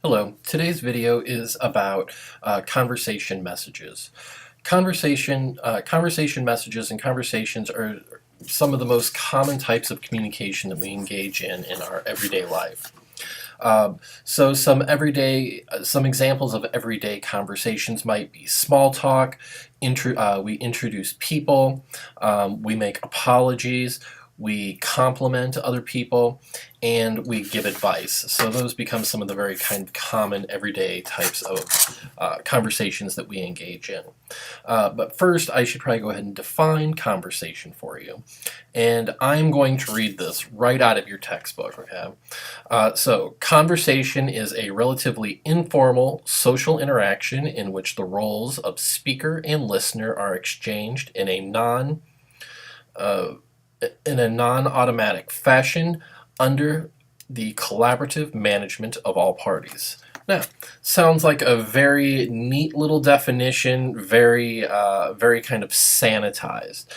Hello, today's video is about conversation messages. Conversation messages and conversations are some of the most common types of communication that we engage in our everyday life. So some examples of everyday conversations might be small talk, we introduce people, we make apologies, we compliment other people, and we give advice. So those become some of the very kind of common everyday types of conversations that we engage in. But first, I should probably go ahead and define conversation for you. And I'm going to read this right out of your textbook, okay? So conversation is a relatively informal social interaction in which the roles of speaker and listener are exchanged uh, in a non-automatic fashion under the collaborative management of all parties. Now, sounds like a very neat little definition, very kind of sanitized.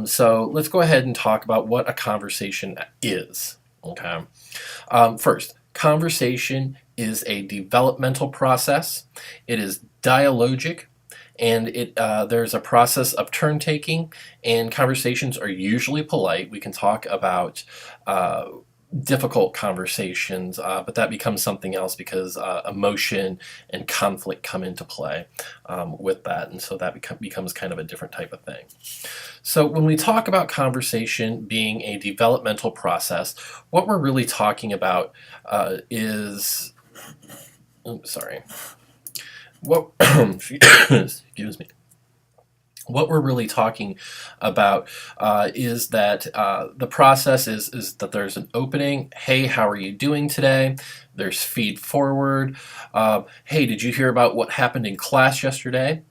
So let's go ahead and talk about what a conversation is. Okay. First, conversation is a developmental process. It is dialogic, and there's a process of turn taking, and conversations are usually polite. We can talk about difficult conversations, but that becomes something else because emotion and conflict come into play with that, and so that becomes kind of a different type of thing. So when we talk about conversation being a developmental process, what we're really talking about is, oops, sorry. What excuse me. What we're really talking about is that the process is that there's an opening. Hey, how are you doing today? There's feed forward. Hey, did you hear about what happened in class yesterday?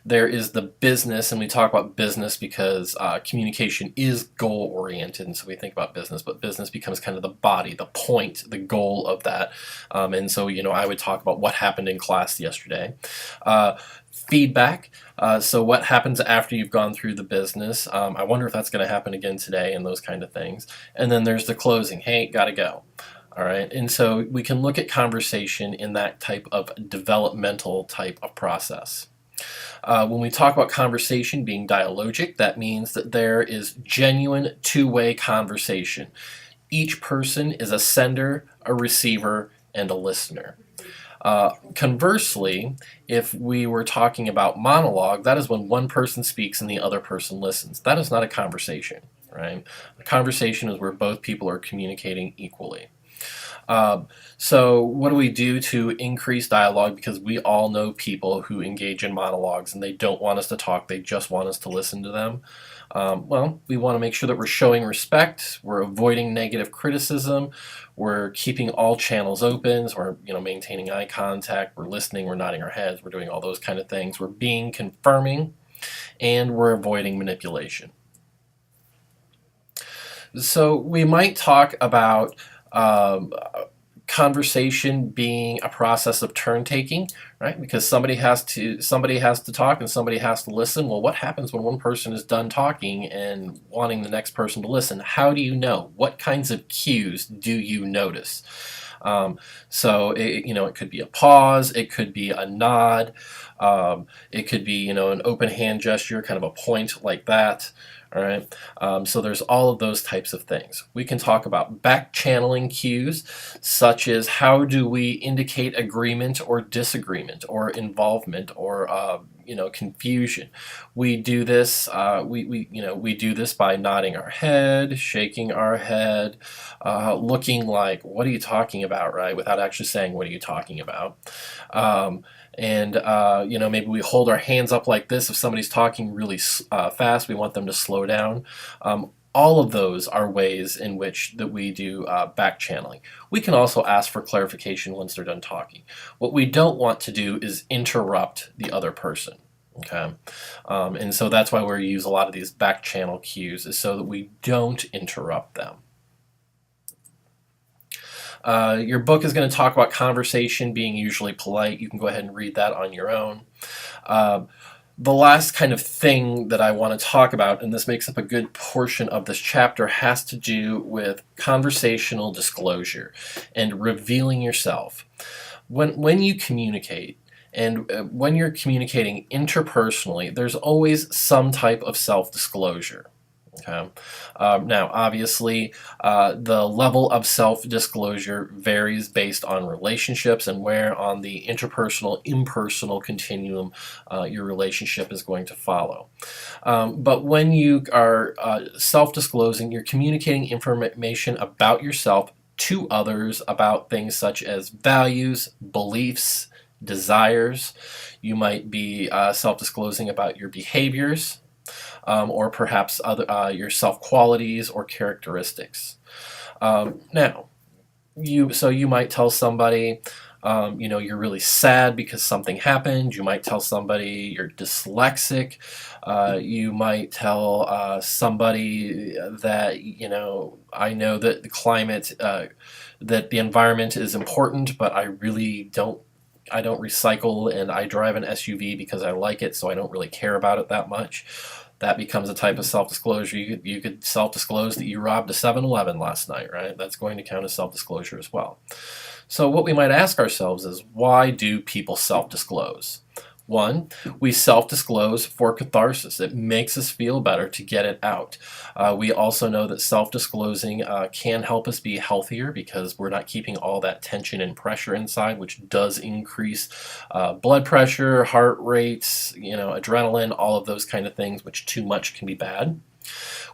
There is the business, and we talk about business because communication is goal-oriented, and so we think about business, but business becomes kind of the body, the point, the goal of that. And so, I would talk about what happened in class yesterday. Feedback, so what happens after you've gone through the business. I wonder if that's going to happen again today, and those kind of things. And then there's the closing. Hey, gotta go. All right, and so we can look at conversation in that type of developmental type of process. When we talk about conversation being dialogic, that means that there is genuine two-way conversation. Each person is a sender, a receiver, and a listener. Conversely, if we were talking about monologue, that is when one person speaks and the other person listens. That is not a conversation, right? A conversation is where both people are communicating equally. So what do we do to increase dialogue? Because we all know people who engage in monologues and they don't want us to talk, they just want us to listen to them. Well, we want to make sure that we're showing respect, we're avoiding negative criticism, we're keeping all channels open, so we're maintaining eye contact, we're listening, we're nodding our heads, we're doing all those kind of things, we're being confirming, and we're avoiding manipulation. So we might talk about conversation being a process of turn taking, right? Because somebody has to talk and somebody has to listen. Well, what happens when one person is done talking and wanting the next person to listen? How do you know? What kinds of cues do you notice? So it could be a pause, it could be a nod, it could be an open hand gesture, kind of a point like that. All right, so there's all of those types of things. We can talk about back channeling cues, such as how do we indicate agreement or disagreement or involvement or confusion. We do this. We do this by nodding our head, shaking our head, looking like, "What are you talking about?" Right, without actually saying, "What are you talking about?" Maybe we hold our hands up like this if somebody's talking really fast. We want them to slow down. All of those are ways in which that we do back channeling. We can also ask for clarification once they're done talking. What we don't want to do is interrupt the other person. Okay, and so that's why we use a lot of these back channel cues, is so that we don't interrupt them. Your book is going to talk about conversation being usually polite. You can go ahead and read that on your own. The last kind of thing that I want to talk about, and this makes up a good portion of this chapter, has to do with conversational disclosure and revealing yourself. When you communicate, and when you're communicating interpersonally, there's always some type of self-disclosure. Okay. Now, obviously, the level of self-disclosure varies based on relationships and where on the interpersonal, impersonal continuum your relationship is going to follow. But when you are self-disclosing, you're communicating information about yourself to others about things such as values, beliefs, desires. You might be self-disclosing about your behaviors, or perhaps your self-qualities or characteristics. Now, you might tell somebody, you're really sad because something happened. You might tell somebody you're dyslexic. You might tell somebody that, I know that the climate, that the environment is important, but I don't recycle, and I drive an SUV because I like it, so I don't really care about it that much. That becomes a type of self-disclosure. You could self-disclose that you robbed a 7-Eleven last night, right? That's going to count as self-disclosure as well. So what we might ask ourselves is, why do people self-disclose? One, we self-disclose for catharsis. It makes us feel better to get it out. We also know that self-disclosing can help us be healthier because we're not keeping all that tension and pressure inside, which does increase blood pressure, heart rates, adrenaline, all of those kind of things, which too much can be bad.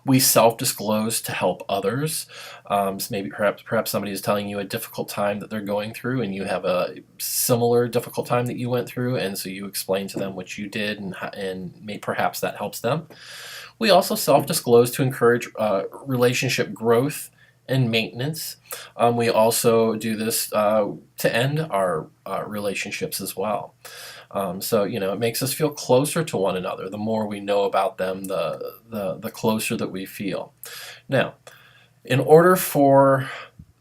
We self-disclose to help others. So maybe perhaps somebody is telling you a difficult time that they're going through, and you have a similar difficult time that you went through, and so you explain to them what you did, and perhaps that helps them. We also self-disclose to encourage relationship growth and maintenance. We also do this to end our relationships as well. So it makes us feel closer to one another. The more we know about them, the closer that we feel. Now, in order for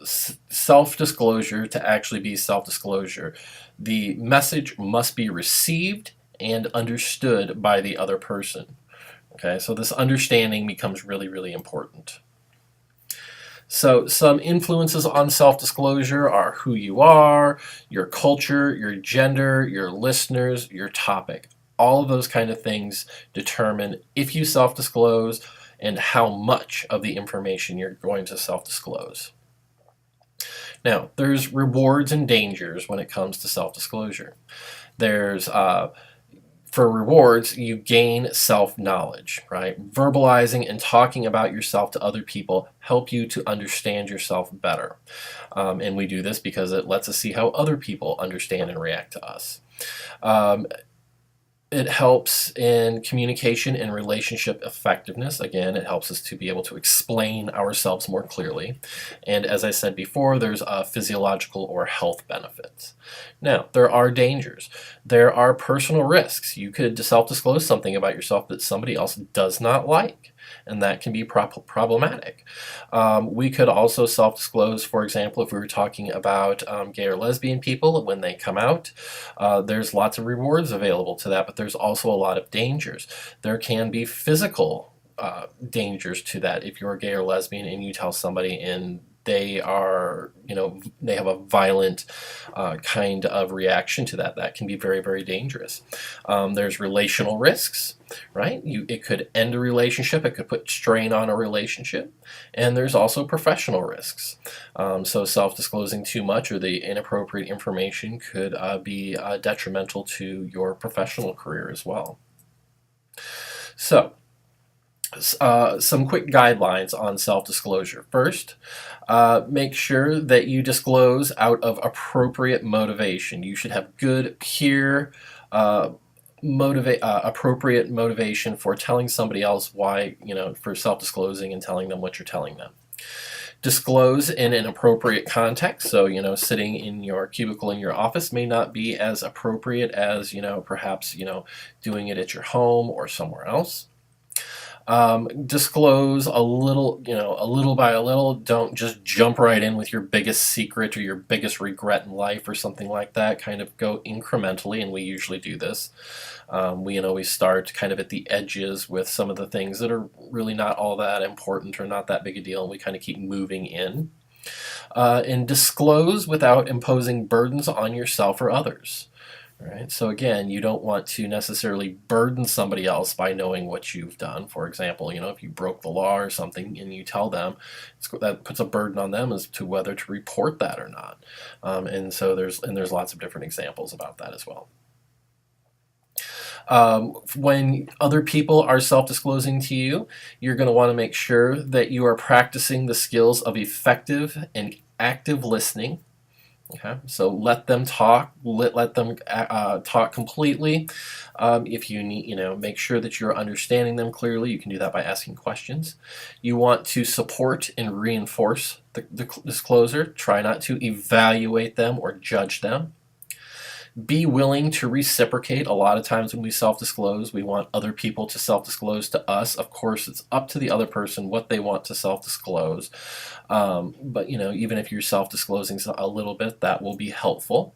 self-disclosure to actually be self-disclosure, the message must be received and understood by the other person. Okay, so this understanding becomes really, really important. So some influences on self-disclosure are who you are, your culture, your gender, your listeners, your topic. All of those kind of things determine if you self-disclose and how much of the information you're going to self-disclose. Now, there's rewards and dangers when it comes to self-disclosure. There's for rewards, you gain self-knowledge, right? Verbalizing and talking about yourself to other people help you to understand yourself better. And we do this because it lets us see how other people understand and react to us. It helps in communication and relationship effectiveness. Again, it helps us to be able to explain ourselves more clearly. And as I said before, there's physiological or health benefits. Now, there are dangers. There are personal risks. You could self-disclose something about yourself that somebody else does not like, and that can be problematic. We could also self-disclose, for example, if we were talking about gay or lesbian people when they come out. There's lots of rewards available to that, but there's also a lot of dangers. There can be physical dangers to that if you're gay or lesbian and you tell somebody and they are, they have a violent kind of reaction to that. That can be very, very dangerous. There's relational risks, right? It could end a relationship. It could put strain on a relationship. And there's also professional risks. So self-disclosing too much or the inappropriate information could be detrimental to your professional career as well. So, some quick guidelines on self-disclosure. First, make sure that you disclose out of appropriate motivation. You should have good, pure, appropriate motivation for telling somebody else why, for self-disclosing and telling them what you're telling them. Disclose in an appropriate context. So, sitting in your cubicle in your office may not be as appropriate as, perhaps, doing it at your home or somewhere else. Disclose a little, a little by a little. Don't just jump right in with your biggest secret or your biggest regret in life or something like that. Kind of go incrementally, and we usually do this. We can always start kind of at the edges with some of the things that are really not all that important or not that big a deal, and we kind of keep moving in. And disclose without imposing burdens on yourself or others. Right. So again, you don't want to necessarily burden somebody else by knowing what you've done. For example, if you broke the law or something and you tell them, that puts a burden on them as to whether to report that or not. And so there's lots of different examples about that as well. When other people are self-disclosing to you, you're going to want to make sure that you are practicing the skills of effective and active listening. Okay, so let them talk. Let them talk completely. If you need, make sure that you're understanding them clearly. You can do that by asking questions. You want to support and reinforce the disclosure. Try not to evaluate them or judge them. Be willing to reciprocate. A lot of times when we self-disclose, we want other people to self-disclose to us. Of course, it's up to the other person what they want to self-disclose. But even if you're self-disclosing a little bit, that will be helpful.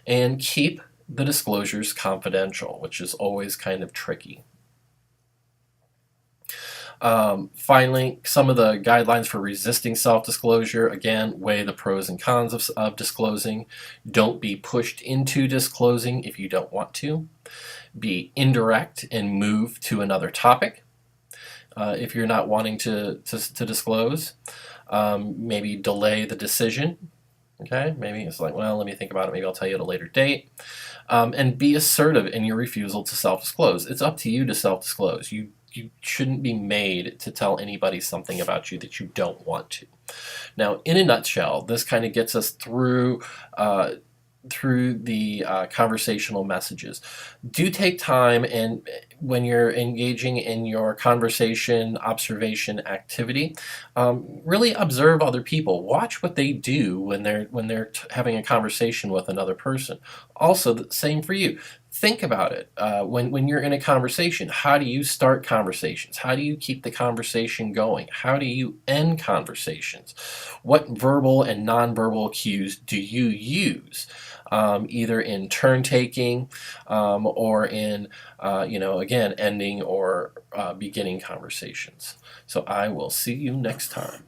And keep the disclosures confidential, which is always kind of tricky. Finally, some of the guidelines for resisting self-disclosure. Again, weigh the pros and cons of disclosing. Don't be pushed into disclosing if you don't want to. Be indirect and move to another topic if you're not wanting to disclose. Maybe delay the decision. Okay, maybe it's like, well, let me think about it. Maybe I'll tell you at a later date. And be assertive in your refusal to self-disclose. It's up to you to self-disclose. You shouldn't be made to tell anybody something about you that you don't want to. Now, in a nutshell, this kind of gets us through the conversational messages. Do take time, and when you're engaging in your conversation observation activity, really observe other people. Watch what they do when they're having a conversation with another person. Also, the same for you. Think about it. When you're in a conversation, how do you start conversations? How do you keep the conversation going? How do you end conversations? What verbal and nonverbal cues do you use? Either in turn taking or in, again, ending or beginning conversations. So I will see you next time.